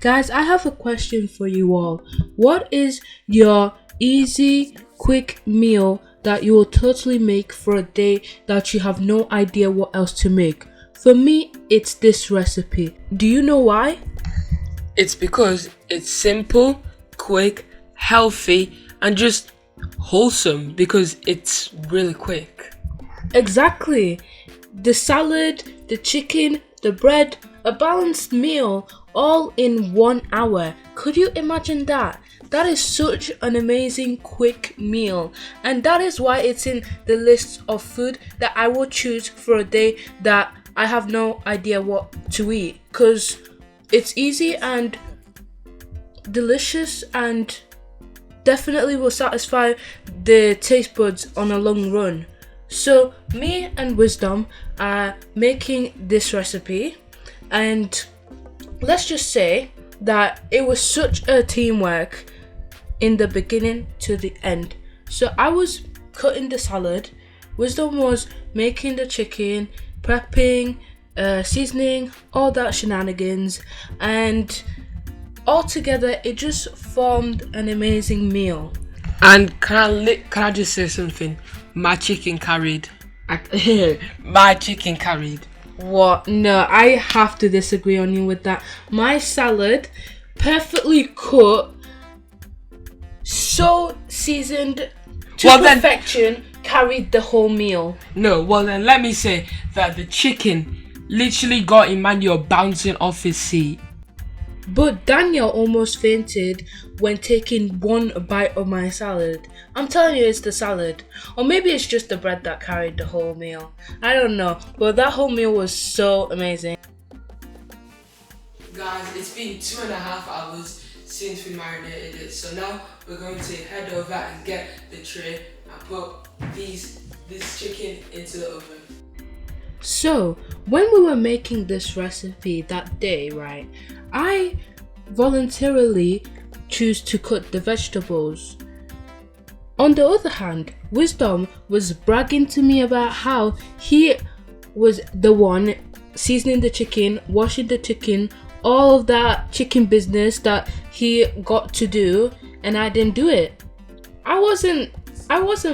Guys, I have a question for you all. What is your easy, quick meal that you will totally make for a day that you have no idea what else to make? For me, it's this recipe. Do you know why? It's because it's simple, quick, healthy, and just wholesome because it's really quick. Exactly. The salad, the chicken, the bread, a balanced meal, all in 1 hour. Could you imagine that? That is such an amazing quick meal, and that is why it's in the list of food that I will choose for a day that I have no idea what to eat, because it's easy and delicious and definitely will satisfy the taste buds on a long run. So me and Wisdom are making this recipe, and let's just say that it was such a teamwork in the beginning to the end. So I was cutting the salad, Wisdom was making the chicken, prepping, seasoning, all that shenanigans, and all together it just formed an amazing meal. And can I just say something? My chicken carried. My chicken carried. What? No, I have to disagree on you with that. My salad, perfectly cut, so seasoned to perfection, carried the whole meal. No, well then let me say that the chicken literally got Emmanuel bouncing off his seat. But Daniel almost fainted when taking one bite of my salad. I'm telling you, it's the salad. Or maybe it's just the bread that carried the whole meal. I don't know. But that whole meal was so amazing. Guys, it's been 2.5 hours since we marinated it. So now we're going to head over and get the tray and put this chicken into the oven. So, when we were making this recipe that day, right, I voluntarily choose to cut the vegetables. On the other hand, Wisdom was bragging to me about how he was the one seasoning the chicken, washing the chicken, all of that chicken business that he got to do, and I didn't do it. I wasn't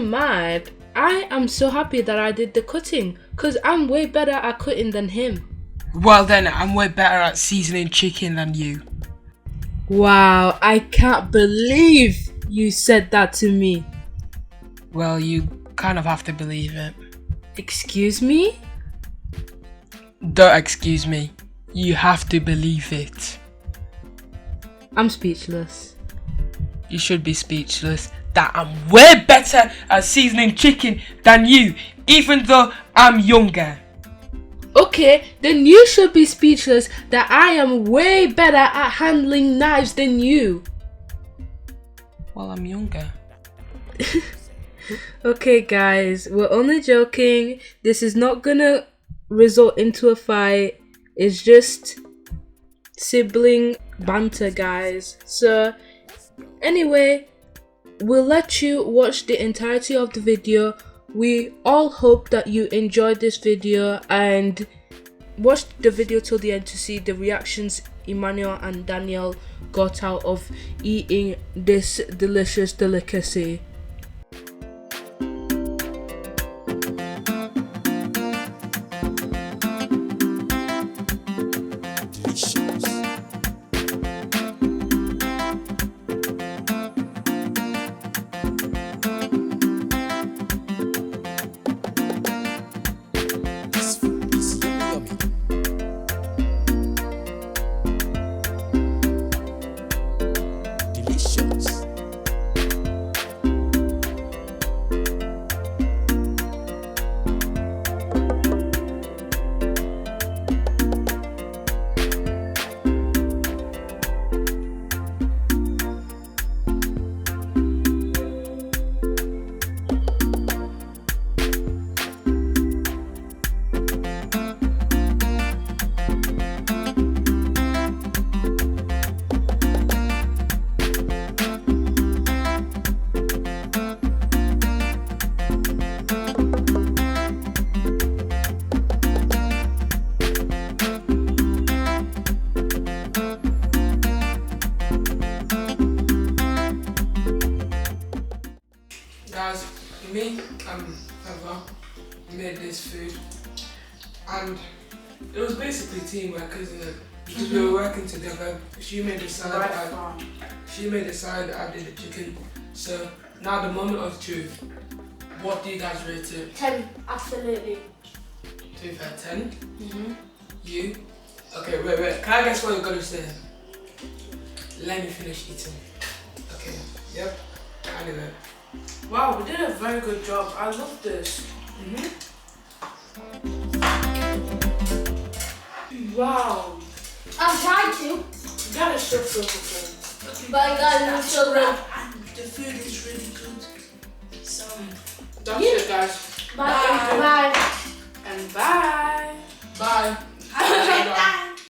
mad. I am so happy that I did the cutting, because I'm way better at cutting than him. Well then, I'm way better at seasoning chicken than you. Wow, I can't believe you said that to me. Well, you kind of have to believe it. Excuse me? Don't excuse me. You have to believe it. I'm speechless. You should be speechless. That I'm way better at seasoning chicken than you, even though I'm younger. Okay, then you should be speechless that I am way better at handling knives than you. Well, I'm younger. Okay guys, we're only joking. This is not gonna result into a fight. It's just sibling banter, guys. So anyway, we'll let you watch the entirety of the video. We all hope that you enjoyed this video and watch the video till the end to see the reactions Emmanuel and Daniel got out of eating this delicious delicacy. ever made this food, and it was basically teamwork, isn't it? Because we were working together. She made the side, I did the chicken. So now the moment of truth. What do you guys rate it? 10, absolutely. 2 out of 10? You? Okay, wait. Can I guess what you're gonna say? Let me finish eating. Okay, yep. Anyway. Wow, we did a very good job. I love this. Wow. I'll try to. You gotta show flavor. But guys, it's so good. The food is really good. So That's it, guys. Bye. Bye. And bye. Bye. bye.